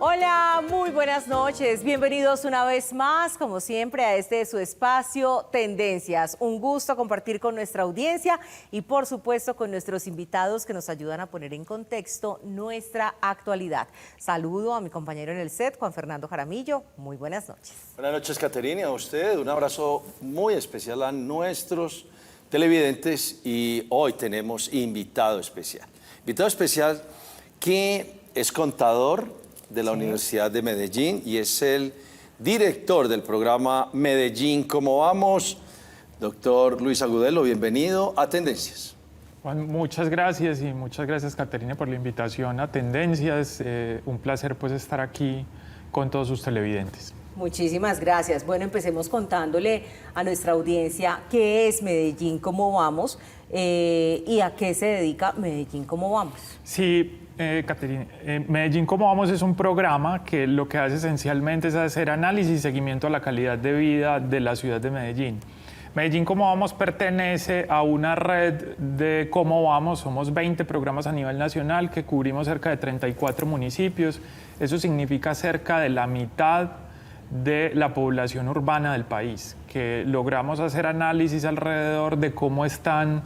Hola, muy buenas noches. Bienvenidos una vez más, como siempre, a este su espacio Tendencias. Un gusto compartir con nuestra audiencia y, por supuesto, con nuestros invitados que nos ayudan a poner en contexto nuestra actualidad. Saludo a mi compañero en el set, Juan Fernando Jaramillo. Muy buenas noches. Buenas noches, Caterina, a usted. Un abrazo muy especial a nuestros televidentes y hoy tenemos invitado especial. Invitado especial que es contador de la Universidad de Medellín y es el director del programa Medellín ¿Cómo vamos? Doctor Luis Agudelo, bienvenido a Tendencias. Juan, muchas gracias y muchas gracias, Caterina, por la invitación a Tendencias. Un placer pues estar aquí con todos sus televidentes. Muchísimas gracias. Bueno, empecemos contándole a nuestra audiencia qué es Medellín ¿Cómo vamos? Y a qué se dedica Medellín ¿Cómo vamos? Sí, Caterina, Medellín ¿Cómo vamos? Es un programa que lo que hace esencialmente es hacer análisis y seguimiento a la calidad de vida de la ciudad de Medellín. Medellín ¿Cómo vamos? Pertenece a una red de Cómo vamos. Somos 20 programas a nivel nacional que cubrimos cerca de 34 municipios. Eso significa cerca de la mitad de la población urbana del país, que logramos hacer análisis alrededor de cómo están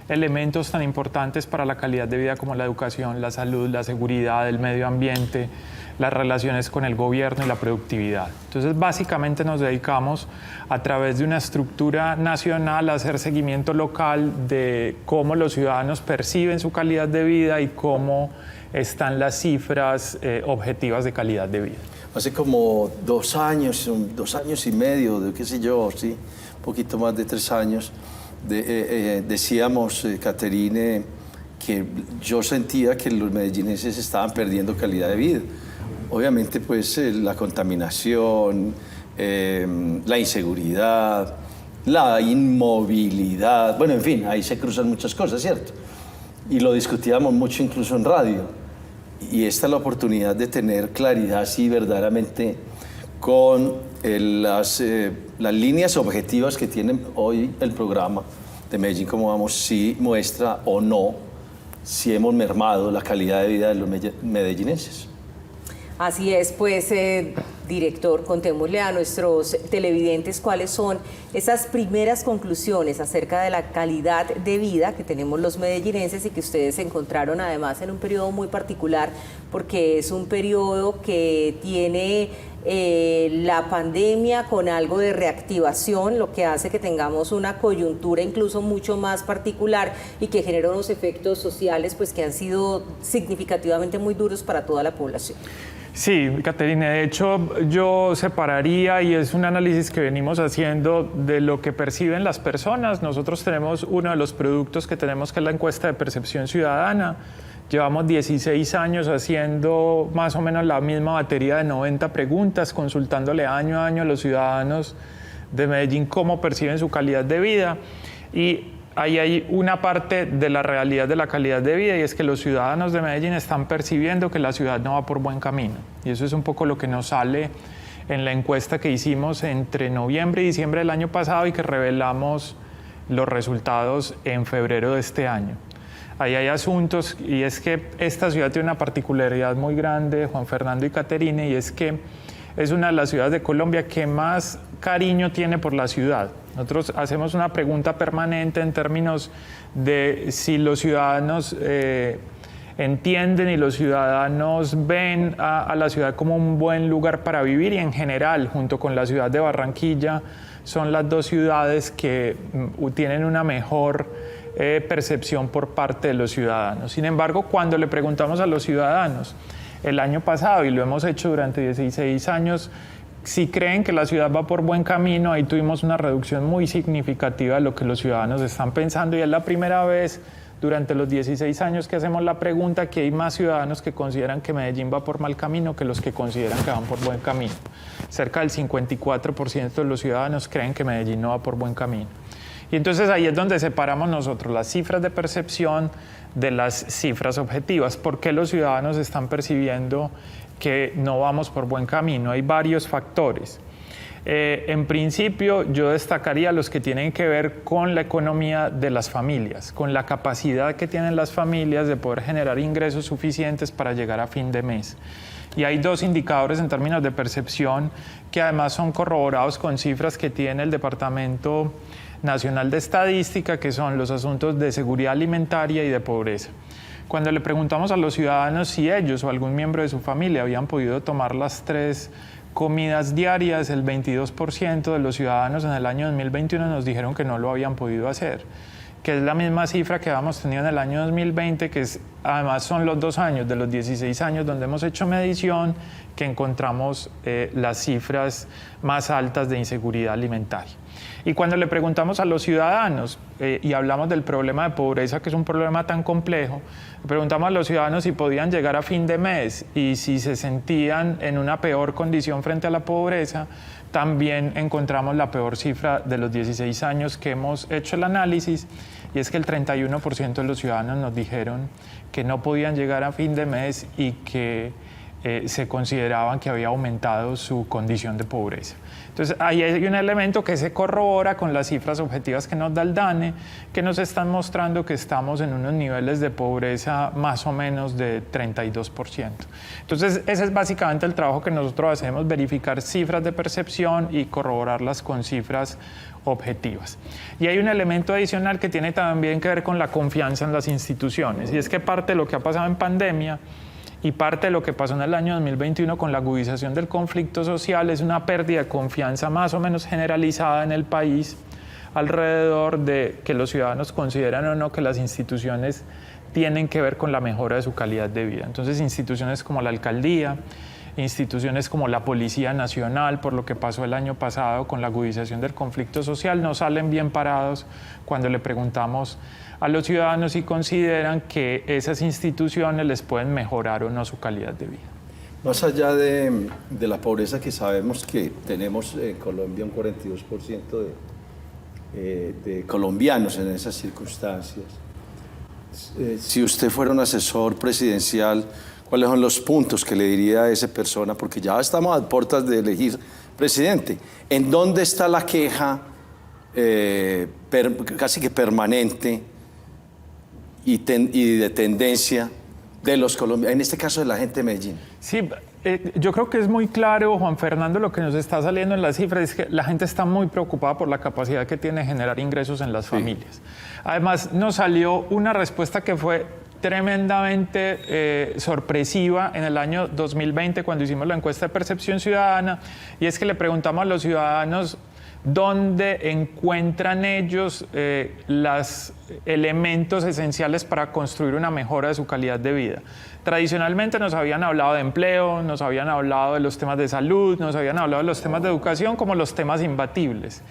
elementos tan importantes para la calidad de vida como la educación, la salud, la seguridad, el medio ambiente, las relaciones con el gobierno y la productividad. Entonces, básicamente nos dedicamos a través de una estructura nacional a hacer seguimiento local de cómo los ciudadanos perciben su calidad de vida y cómo están las cifras objetivas de calidad de vida. Hace como 2 años y medio, qué sé yo, sí, un poquito más de 3 años, decíamos, Caterine, que yo sentía que los medellinenses estaban perdiendo calidad de vida. Obviamente, pues, la contaminación, la inseguridad, la inmovilidad, bueno, en fin, ahí se cruzan muchas cosas, ¿cierto? Y lo discutíamos mucho incluso en radio. Y esta es la oportunidad de tener claridad, sí, verdaderamente, con las líneas objetivas que tiene hoy el programa de Medellín ¿Cómo vamos? Si muestra o no si hemos mermado la calidad de vida de los medellinenses. Así es, pues, director, contémosle a nuestros televidentes cuáles son esas primeras conclusiones acerca de la calidad de vida que tenemos los medellinenses y que ustedes encontraron además en un periodo muy particular, porque es un periodo que tiene la pandemia con algo de reactivación, lo que hace que tengamos una coyuntura incluso mucho más particular y que genera unos efectos sociales pues que han sido significativamente muy duros para toda la población. Sí, Caterina, de hecho yo separaría, y es un análisis que venimos haciendo de lo que perciben las personas. Nosotros tenemos uno de los productos que tenemos, que es la encuesta de percepción ciudadana. Llevamos 16 años haciendo más o menos la misma batería de 90 preguntas, consultándole año a año a los ciudadanos de Medellín cómo perciben su calidad de vida. Y ahí hay una parte de la realidad de la calidad de vida, y es que los ciudadanos de Medellín están percibiendo que la ciudad no va por buen camino. Y eso es un poco lo que nos sale en la encuesta que hicimos entre noviembre y diciembre del año pasado y que revelamos los resultados en febrero de este año. Ahí hay asuntos, y es que esta ciudad tiene una particularidad muy grande, Juan Fernando y Caterine, y es que es una de las ciudades de Colombia que más cariño tiene por la ciudad. Nosotros hacemos una pregunta permanente en términos de si los ciudadanos entienden y los ciudadanos ven a la ciudad como un buen lugar para vivir, y en general, junto con la ciudad de Barranquilla, son las dos ciudades que tienen una mejor percepción por parte de los ciudadanos. Sin embargo, cuando le preguntamos a los ciudadanos el año pasado, y lo hemos hecho durante 16 años, si creen que la ciudad va por buen camino, ahí tuvimos una reducción muy significativa de lo que los ciudadanos están pensando, y es la primera vez durante los 16 años que hacemos la pregunta que hay más ciudadanos que consideran que Medellín va por mal camino que los que consideran que van por buen camino. Cerca del 54% de los ciudadanos creen que Medellín no va por buen camino. Y entonces ahí es donde separamos nosotros las cifras de percepción de las cifras objetivas. ¿Por qué los ciudadanos están percibiendo que no vamos por buen camino? Hay varios factores. En principio, yo destacaría los que tienen que ver con la economía de las familias, con la capacidad que tienen las familias de poder generar ingresos suficientes para llegar a fin de mes. Y hay dos indicadores en términos de percepción que además son corroborados con cifras que tiene el Departamento Nacional de Estadística, que son los asuntos de seguridad alimentaria y de pobreza. Cuando le preguntamos a los ciudadanos si ellos o algún miembro de su familia habían podido tomar las 3 comidas diarias, el 22% de los ciudadanos en el año 2021 nos dijeron que no lo habían podido hacer, que es la misma cifra que habíamos tenido en el año 2020, que además son los 2 años de los 16 años donde hemos hecho medición, que encontramos las cifras más altas de inseguridad alimentaria. Y cuando le preguntamos a los ciudadanos y hablamos del problema de pobreza, que es un problema tan complejo, le preguntamos a los ciudadanos si podían llegar a fin de mes y si se sentían en una peor condición frente a la pobreza, también encontramos la peor cifra de los 16 años que hemos hecho el análisis, y es que el 31% de los ciudadanos nos dijeron que no podían llegar a fin de mes y que se consideraban que había aumentado su condición de pobreza. Entonces, ahí hay un elemento que se corrobora con las cifras objetivas que nos da el DANE, que nos están mostrando que estamos en unos niveles de pobreza más o menos de 32%. Entonces, ese es básicamente el trabajo que nosotros hacemos, verificar cifras de percepción y corroborarlas con cifras objetivas. Y hay un elemento adicional que tiene también que ver con la confianza en las instituciones, y es que parte de lo que ha pasado en pandemia y parte de lo que pasó en el año 2021 con la agudización del conflicto social es una pérdida de confianza más o menos generalizada en el país alrededor de que los ciudadanos consideran o no que las instituciones tienen que ver con la mejora de su calidad de vida. Entonces, instituciones como la alcaldía, instituciones como la Policía Nacional, por lo que pasó el año pasado con la agudización del conflicto social, no salen bien parados cuando le preguntamos a los ciudadanos si consideran que esas instituciones les pueden mejorar o no su calidad de vida. Más allá de la pobreza que sabemos que tenemos en Colombia un 42% de colombianos en esas circunstancias, si usted fuera un asesor presidencial, ¿cuáles son los puntos que le diría a esa persona? Porque ya estamos a puertas de elegir presidente. ¿En dónde está la queja casi que permanente y de tendencia de los colombianos, en este caso de la gente de Medellín? Sí, yo creo que es muy claro, Juan Fernando, lo que nos está saliendo en las cifras es que la gente está muy preocupada por la capacidad que tiene de generar ingresos en las familias. Además, nos salió una respuesta que fue tremendamente sorpresiva en el año 2020 cuando hicimos la encuesta de percepción ciudadana, y es que le preguntamos a los ciudadanos dónde encuentran ellos los elementos esenciales para construir una mejora de su calidad de vida. Tradicionalmente nos habían hablado de empleo, nos habían hablado de los temas de salud, nos habían hablado de los temas de educación como los temas imbatibles.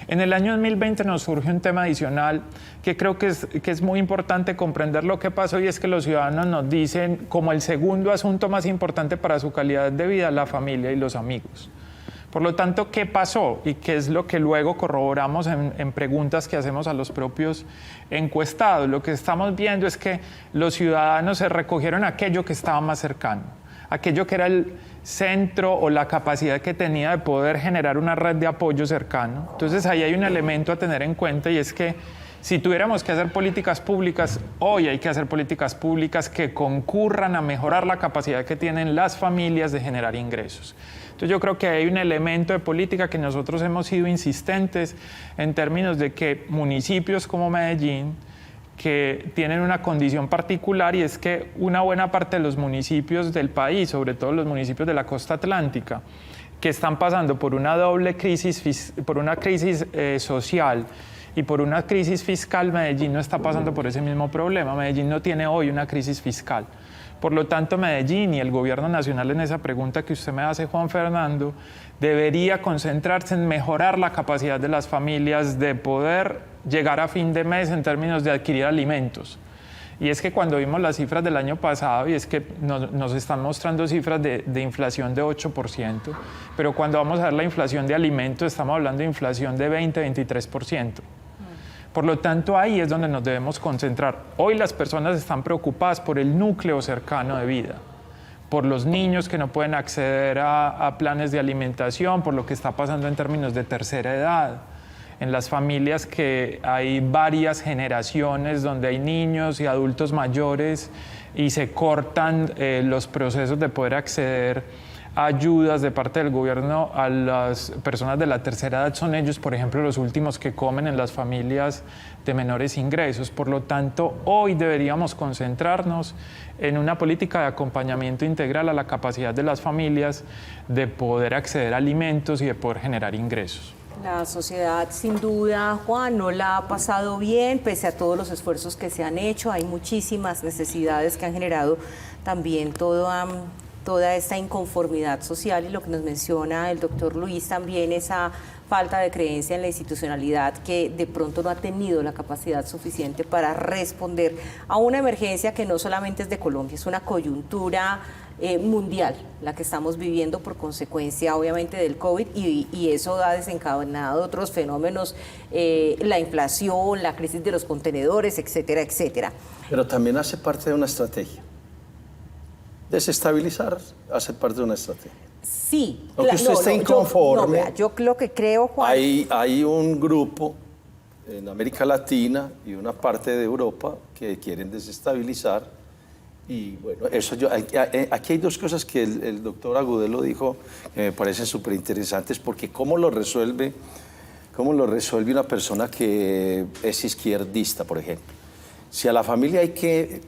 En el año 2020 nos surge un tema adicional que creo que es muy importante comprender lo que pasó, y es que los ciudadanos nos dicen como el segundo asunto más importante para su calidad de vida, la familia y los amigos. Por lo tanto, ¿qué pasó? Y qué es lo que luego corroboramos en preguntas que hacemos a los propios encuestados. Lo que estamos viendo es que los ciudadanos se recogieron aquello que estaba más cercano, aquello que era el centro o la capacidad que tenía de poder generar una red de apoyo cercano. Entonces, ahí hay un elemento a tener en cuenta, y es que si tuviéramos que hacer políticas públicas, hoy hay que hacer políticas públicas que concurran a mejorar la capacidad que tienen las familias de generar ingresos. Entonces, yo creo que hay un elemento de política que nosotros hemos sido insistentes en términos de que municipios como Medellín, que tienen una condición particular, y es que una buena parte de los municipios del país, sobre todo los municipios de la costa atlántica, que están pasando por una doble crisis, por una crisis social y por una crisis fiscal, Medellín no está pasando por ese mismo problema. Medellín no tiene hoy una crisis fiscal. Por lo tanto, Medellín y el gobierno nacional, en esa pregunta que usted me hace, Juan Fernando, debería concentrarse en mejorar la capacidad de las familias de poder llegar a fin de mes en términos de adquirir alimentos. Y es que cuando vimos las cifras del año pasado, y es que nos están mostrando cifras de inflación de 8%, pero cuando vamos a ver la inflación de alimentos, estamos hablando de inflación de 20-23%. Por lo tanto, ahí es donde nos debemos concentrar. Hoy las personas están preocupadas por el núcleo cercano de vida, por los niños que no pueden acceder a planes de alimentación, por lo que está pasando en términos de tercera edad. En las familias que hay varias generaciones donde hay niños y adultos mayores y se cortan los procesos de poder acceder a ayudas de parte del gobierno a las personas de la tercera edad, son ellos, por ejemplo, los últimos que comen en las familias de menores ingresos. Por lo tanto, hoy deberíamos concentrarnos en una política de acompañamiento integral a la capacidad de las familias de poder acceder a alimentos y de poder generar ingresos. La sociedad, sin duda, Juan, no la ha pasado bien, pese a todos los esfuerzos que se han hecho. Hay muchísimas necesidades que han generado también toda esta inconformidad social, y lo que nos menciona el doctor Luis también, esa falta de creencia en la institucionalidad que de pronto no ha tenido la capacidad suficiente para responder a una emergencia que no solamente es de Colombia, es una coyuntura mundial la que estamos viviendo por consecuencia obviamente del COVID, y eso ha desencadenado otros fenómenos, la inflación, la crisis de los contenedores, etcétera, etcétera. Pero también hace parte de una estrategia. Desestabilizar hace parte de una estrategia. Sí. Aunque usted esté inconforme, yo lo que creo, Juan... Hay un grupo en América Latina y una parte de Europa que quieren desestabilizar. Y bueno, aquí hay dos cosas que el doctor Agudelo dijo que me parecen súper interesantes, porque ¿cómo lo resuelve una persona que es izquierdista, por ejemplo? Si a la familia hay que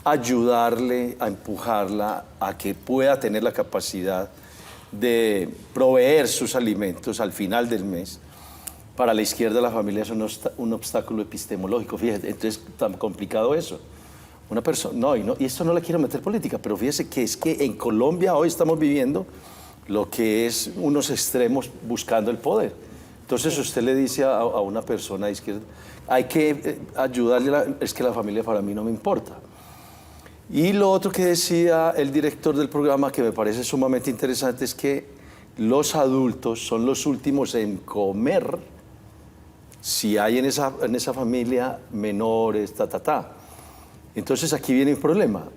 ayudarle, a empujarla a que pueda tener la capacidad de proveer sus alimentos al final del mes, para la izquierda la familia es un obstáculo epistemológico. Fíjate, entonces tan complicado eso. Una persona, y esto no le quiero meter política, pero fíjese que es que en Colombia hoy estamos viviendo lo que es unos extremos buscando el poder. Entonces usted le dice a una persona de izquierda, hay que ayudarle, es que la familia para mí no me importa. Y lo otro que decía el director del programa, que me parece sumamente interesante, es que los adultos son los últimos en comer si hay en esa familia menores, Entonces aquí viene un problema.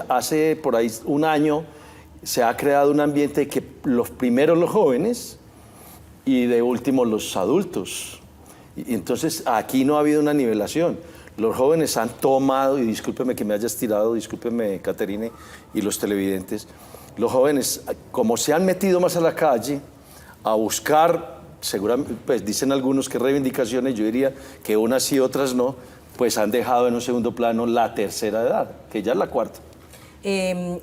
Hace por ahí un año se ha creado un ambiente que primero los jóvenes y de último los adultos. Y entonces aquí no ha habido una nivelación. Los jóvenes han tomado, y discúlpeme que me haya estirado, discúlpeme Caterine y los televidentes, los jóvenes, como se han metido más a la calle a buscar, seguramente, pues dicen algunos que reivindicaciones, yo diría que unas sí, otras no, pues han dejado en un segundo plano la tercera edad, que ya es la cuarta.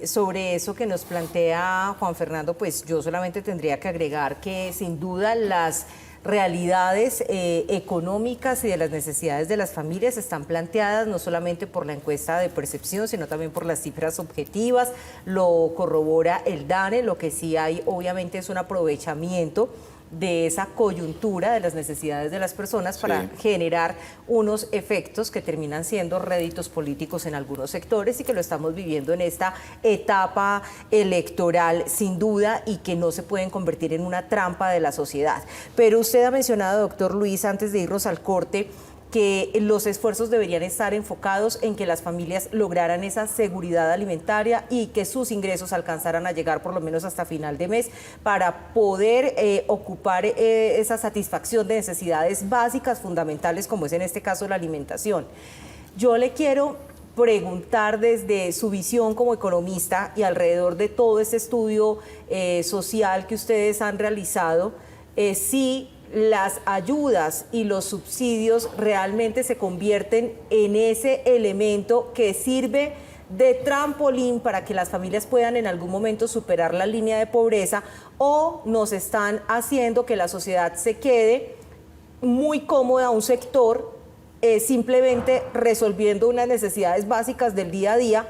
Sobre eso que nos plantea Juan Fernando, pues yo solamente tendría que agregar que sin duda las realidades económicas y de las necesidades de las familias están planteadas no solamente por la encuesta de percepción, sino también por las cifras objetivas, lo corrobora el DANE. Lo que sí hay obviamente es un aprovechamiento de esa coyuntura de las necesidades de las personas para generar unos efectos que terminan siendo réditos políticos en algunos sectores, y que lo estamos viviendo en esta etapa electoral sin duda, y que no se pueden convertir en una trampa de la sociedad. Pero usted ha mencionado, doctor Luis, antes de irnos al corte, que los esfuerzos deberían estar enfocados en que las familias lograran esa seguridad alimentaria y que sus ingresos alcanzaran a llegar por lo menos hasta final de mes para poder ocupar esa satisfacción de necesidades básicas, fundamentales, como es en este caso la alimentación. Yo le quiero preguntar, desde su visión como economista y alrededor de todo este estudio social que ustedes han realizado, si las ayudas y los subsidios realmente se convierten en ese elemento que sirve de trampolín para que las familias puedan en algún momento superar la línea de pobreza, o nos están haciendo que la sociedad se quede muy cómoda, un sector simplemente resolviendo unas necesidades básicas del día a día,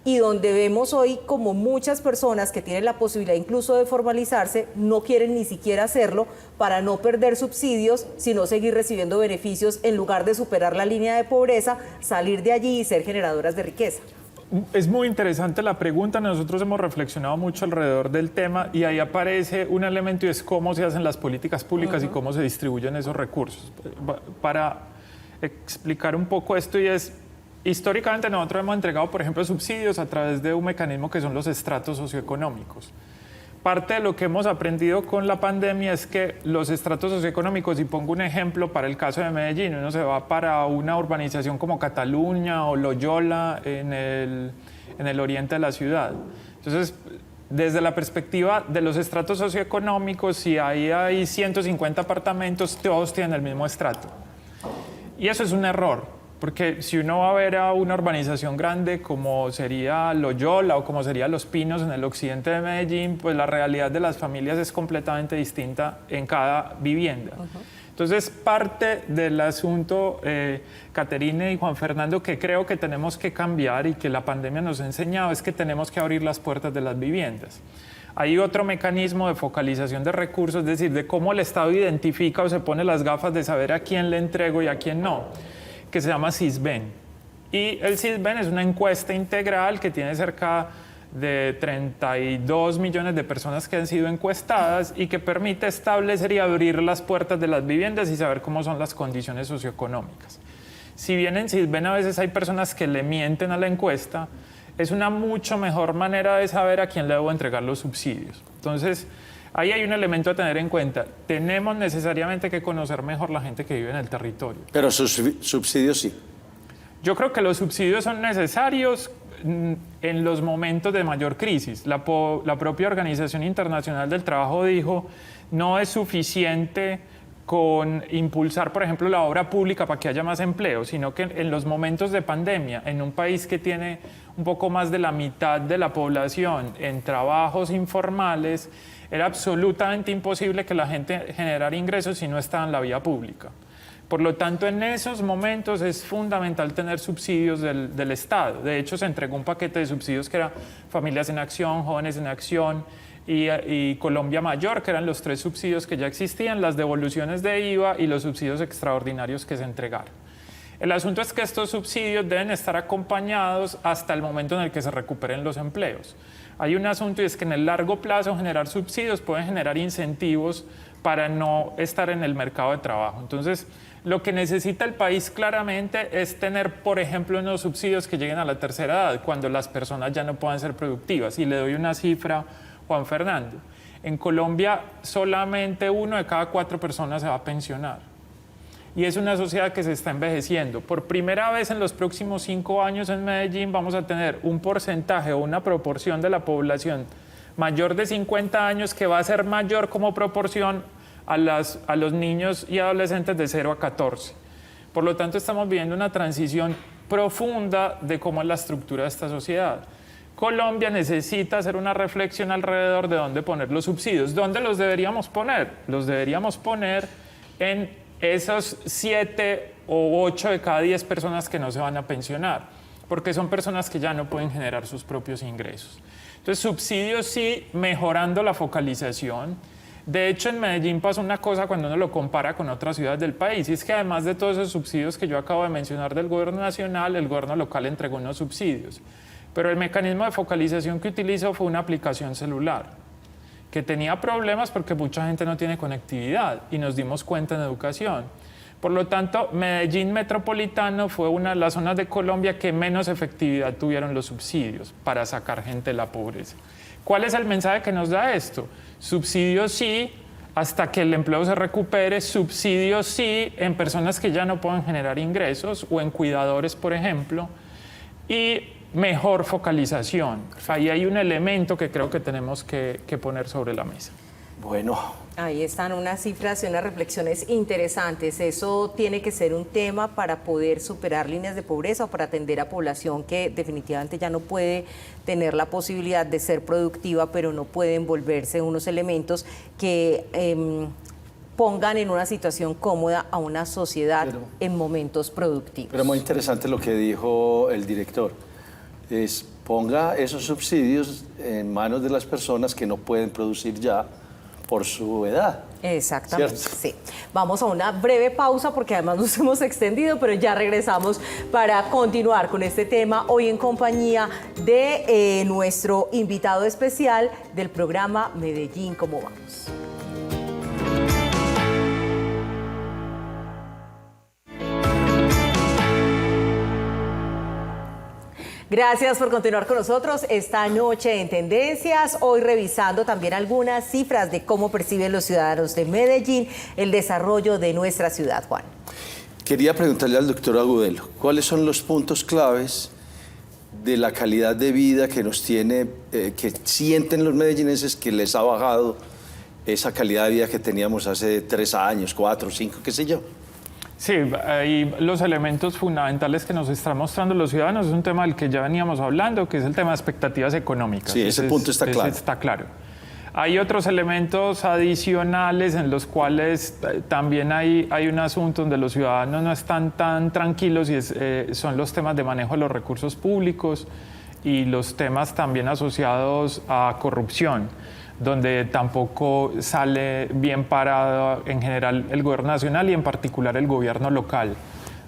y donde vemos hoy como muchas personas que tienen la posibilidad incluso de formalizarse no quieren ni siquiera hacerlo para no perder subsidios, sino seguir recibiendo beneficios en lugar de superar la línea de pobreza, salir de allí y ser generadoras de riqueza? Es muy interesante la pregunta. Nosotros hemos reflexionado mucho alrededor del tema, y ahí aparece un elemento, y es cómo se hacen las políticas públicas y cómo se distribuyen esos recursos. Para explicar un poco esto, y es históricamente nosotros hemos entregado, por ejemplo, subsidios a través de un mecanismo que son los estratos socioeconómicos. Parte de lo que hemos aprendido con la pandemia es que los estratos socioeconómicos, y pongo un ejemplo para el caso de Medellín, uno se va para una urbanización como Cataluña o Loyola en el oriente de la ciudad. Entonces, desde la perspectiva de los estratos socioeconómicos, si ahí hay 150 apartamentos, todos tienen el mismo estrato. Y eso es un error. Porque si uno va a ver a una urbanización grande como sería Loyola o como sería Los Pinos en el occidente de Medellín, pues la realidad de las familias es completamente distinta en cada vivienda. Entonces, parte del asunto, Caterine y Juan Fernando, que creo que tenemos que cambiar y que la pandemia nos ha enseñado, es que tenemos que abrir las puertas de las viviendas. Hay otro mecanismo de focalización de recursos, es decir, de cómo el Estado identifica o se pone las gafas de saber a quién le entrego y a quién no, que se llama Sisben. Y el Sisben es una encuesta integral que tiene cerca de 32 millones de personas que han sido encuestadas y que permite establecer y abrir las puertas de las viviendas y saber cómo son las condiciones socioeconómicas. Si bien en Sisben a veces hay personas que le mienten a la encuesta, es una mucho mejor manera de saber a quién le debo entregar los subsidios. Entonces, ahí hay un elemento a tener en cuenta. Tenemos necesariamente que conocer mejor la gente que vive en el territorio. Pero sus subsidios sí. Yo creo que los subsidios son necesarios en los momentos de mayor crisis. La propia Organización Internacional del Trabajo dijo, no es suficiente con impulsar, por ejemplo, la obra pública para que haya más empleo, sino que en los momentos de pandemia, en un país que tiene un poco más de la mitad de la población en trabajos informales, era absolutamente imposible que la gente generara ingresos si no estaba en la vía pública. Por lo tanto, en esos momentos es fundamental tener subsidios del Estado. De hecho, se entregó un paquete de subsidios que era Familias en Acción, Jóvenes en Acción y Colombia Mayor, que eran los 3 subsidios que ya existían, las devoluciones de IVA y los subsidios extraordinarios que se entregaron. El asunto es que estos subsidios deben estar acompañados hasta el momento en el que se recuperen los empleos. Hay un asunto y es que en el largo plazo generar subsidios puede generar incentivos para no estar en el mercado de trabajo. Entonces, lo que necesita el país claramente es tener, por ejemplo, unos subsidios que lleguen a la tercera edad, cuando las personas ya no puedan ser productivas. Y le doy una cifra, Juan Fernando. En Colombia, solamente 1 de cada 4 personas se va a pensionar. Y es una sociedad que se está envejeciendo. Por primera vez en los próximos 5 años en Medellín vamos a tener un porcentaje o una proporción de la población mayor de 50 años que va a ser mayor como proporción a los niños y adolescentes de 0 a 14. Por lo tanto, estamos viviendo una transición profunda de cómo es la estructura de esta sociedad. Colombia necesita hacer una reflexión alrededor de dónde poner los subsidios. ¿Dónde los deberíamos poner? Los deberíamos poner en esos 7 o 8 de cada 10 personas que no se van a pensionar, porque son personas que ya no pueden generar sus propios ingresos. Entonces, subsidios sí, mejorando la focalización. De hecho, en Medellín pasa una cosa cuando uno lo compara con otras ciudades del país, y es que además de todos esos subsidios que yo acabo de mencionar del gobierno nacional, el gobierno local entregó unos subsidios. Pero el mecanismo de focalización que utilizó fue una aplicación celular, que tenía problemas porque mucha gente no tiene conectividad, y nos dimos cuenta en educación. Por lo tanto, Medellín metropolitano fue una de las zonas de Colombia que menos efectividad tuvieron los subsidios para sacar gente de la pobreza. ¿Cuál es el mensaje que nos da esto? Subsidios sí, hasta que el empleo se recupere, subsidios sí en personas que ya no pueden generar ingresos o en cuidadores, por ejemplo, y mejor focalización. Ahí hay un elemento que creo que tenemos que poner sobre la mesa. Bueno. Ahí están unas cifras y unas reflexiones interesantes. Eso tiene que ser un tema para poder superar líneas de pobreza o para atender a población que definitivamente ya no puede tener la posibilidad de ser productiva, pero no pueden volverse unos elementos que pongan en una situación cómoda a una sociedad en momentos productivos. Pero muy interesante lo que dijo el director. Ponga esos subsidios en manos de las personas que no pueden producir ya por su edad. Exactamente, ¿cierto? sí. Vamos a una breve pausa porque además nos hemos extendido, pero ya regresamos para continuar con este tema hoy en compañía de nuestro invitado especial del programa Medellín, ¿cómo vamos? Gracias por continuar con nosotros esta noche en Tendencias, hoy revisando también algunas cifras de cómo perciben los ciudadanos de Medellín el desarrollo de nuestra ciudad, Juan. Quería preguntarle al doctor Agudelo, ¿cuáles son los puntos claves de la calidad de vida que nos tiene, que sienten los medellinenses que les ha bajado esa calidad de vida que teníamos hace 3 años, 4, 5, qué sé yo? Sí, ahí los elementos fundamentales que nos están mostrando los ciudadanos es un tema del que ya veníamos hablando, que es el tema de expectativas económicas. Sí, ese punto está claro. Está claro. Hay otros elementos adicionales en los cuales también hay un asunto donde los ciudadanos no están tan tranquilos y son los temas de manejo de los recursos públicos y los temas también asociados a corrupción, donde tampoco sale bien parado en general el gobierno nacional y en particular el gobierno local,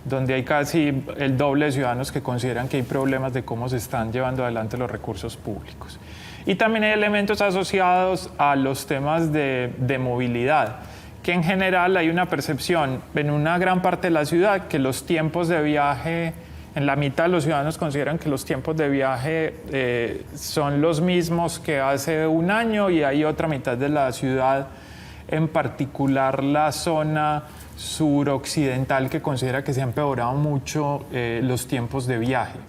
donde hay casi el doble de ciudadanos que consideran que hay problemas de cómo se están llevando adelante los recursos públicos. Y también hay elementos asociados a los temas de movilidad, que en general hay una percepción en una gran parte de la ciudad que los tiempos de viaje, en la mitad de los ciudadanos consideran que los tiempos de viaje son los mismos que hace un año y hay otra mitad de la ciudad, en particular la zona suroccidental, que considera que se han empeorado mucho los tiempos de viaje.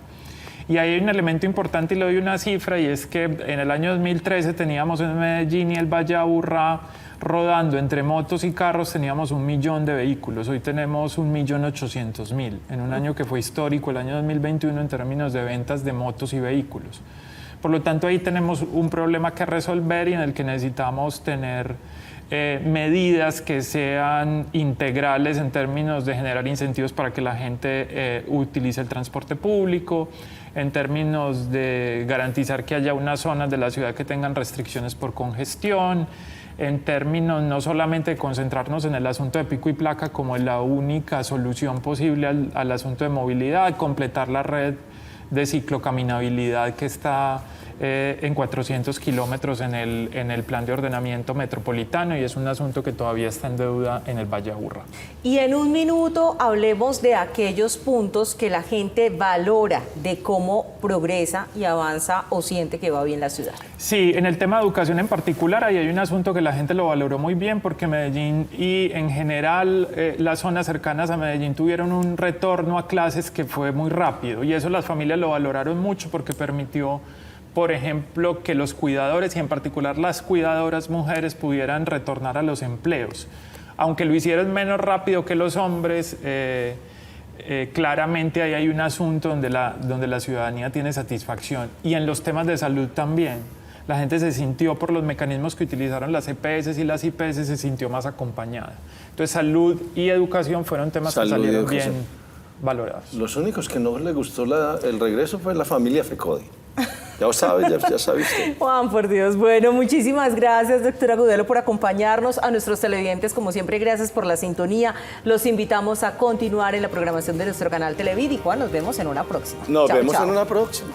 Y ahí hay un elemento importante y le doy una cifra, y es que en el año 2013 teníamos en Medellín y el Valle de Aburrá rodando entre motos y carros, teníamos 1 millón de vehículos. Hoy tenemos 1.800.000 en un año que fue histórico, el año 2021, en términos de ventas de motos y vehículos. Por lo tanto, ahí tenemos un problema que resolver y en el que necesitamos tener medidas que sean integrales en términos de generar incentivos para que la gente utilice el transporte público, en términos de garantizar que haya unas zonas de la ciudad que tengan restricciones por congestión, en términos no solamente de concentrarnos en el asunto de pico y placa como la única solución posible al asunto de movilidad, completar la red de ciclocaminabilidad que está en 400 kilómetros en el plan de ordenamiento metropolitano, y es un asunto que todavía está en deuda en el Valle de Aburrá. Y en un minuto hablemos de aquellos puntos que la gente valora de cómo progresa y avanza o siente que va bien la ciudad. Sí, en el tema de educación en particular, ahí hay un asunto que la gente lo valoró muy bien, porque Medellín y en general las zonas cercanas a Medellín tuvieron un retorno a clases que fue muy rápido, y eso las familias lo valoraron mucho porque permitió, por ejemplo, que los cuidadores y en particular las cuidadoras mujeres pudieran retornar a los empleos. Aunque lo hicieron menos rápido que los hombres, claramente ahí hay un asunto donde la ciudadanía tiene satisfacción. Y en los temas de salud también. La gente se sintió, por los mecanismos que utilizaron las EPS y las IPS, se sintió más acompañada. Entonces, salud y educación fueron temas que salieron bien valorados. Los únicos que no les gustó el regreso fue la familia Fecodi. Ya lo sabes, ya sabiste. Juan, por Dios. Bueno, muchísimas gracias, doctor Agudelo, por acompañarnos. A nuestros televidentes, como siempre, gracias por la sintonía. Los invitamos a continuar en la programación de nuestro canal Televid. Y Juan, nos vemos en una próxima. Nos vemos en una próxima.